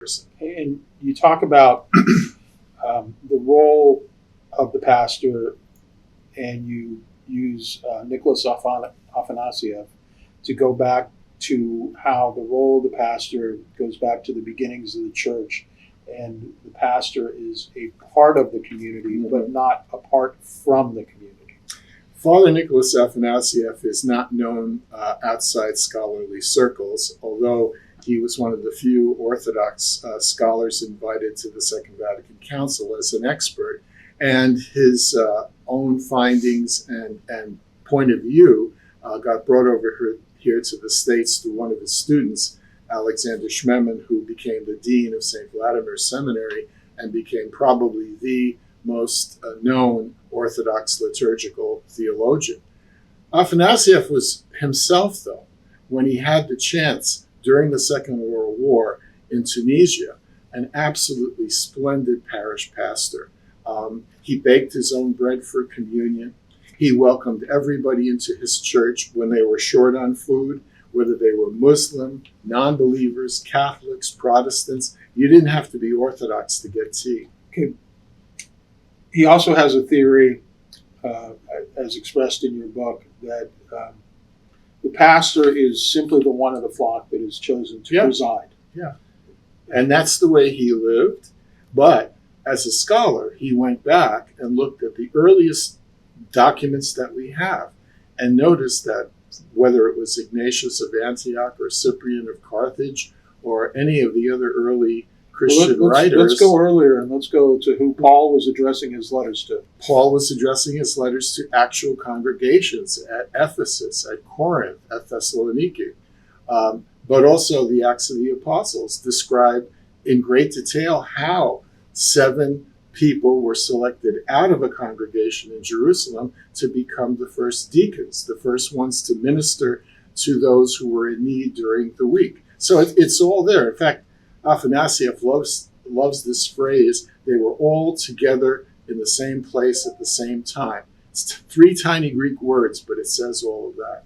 person. And you talk about the role of the pastor, and you use Nicholas Afanasieff to go back to how the role of the pastor goes back to the beginnings of the church. And the pastor is a part of the community, but not apart from the community. Father Nicholas Afanasieff is not known outside scholarly circles, although he was one of the few Orthodox scholars invited to the Second Vatican Council as an expert. And his own findings and point of view got brought over here to the States through one of his students, Alexander Schmemann, who became the dean of St. Vladimir Seminary and became probably the most known Orthodox liturgical theologian. Afanasieff was himself, though, when he had the chance during the Second World War in Tunisia, an absolutely splendid parish pastor. He baked his own bread for communion. He welcomed everybody into his church when they were short on food, whether they were Muslim, non-believers, Catholics, Protestants. You didn't have to be Orthodox to get tea. Okay. He also has a theory, as expressed in your book, that the pastor is simply the one of the flock that is chosen to preside. Yeah. And that's the way he lived. But as a scholar, he went back and looked at the earliest documents that we have and noticed that whether it was Ignatius of Antioch or Cyprian of Carthage or any of the other early Christian writers. Let's go earlier and let's go to who Paul was addressing his letters to. Paul was addressing his letters to actual congregations at Ephesus, at Corinth, at Thessaloniki. But also the Acts of the Apostles describe in great detail how 7 people were selected out of a congregation in Jerusalem to become the first deacons, the first ones to minister to those who were in need during the week. So it's all there. In fact, Afanasieff loves this phrase, they were all together in the same place at the same time. It's 3 tiny Greek words, but it says all of that.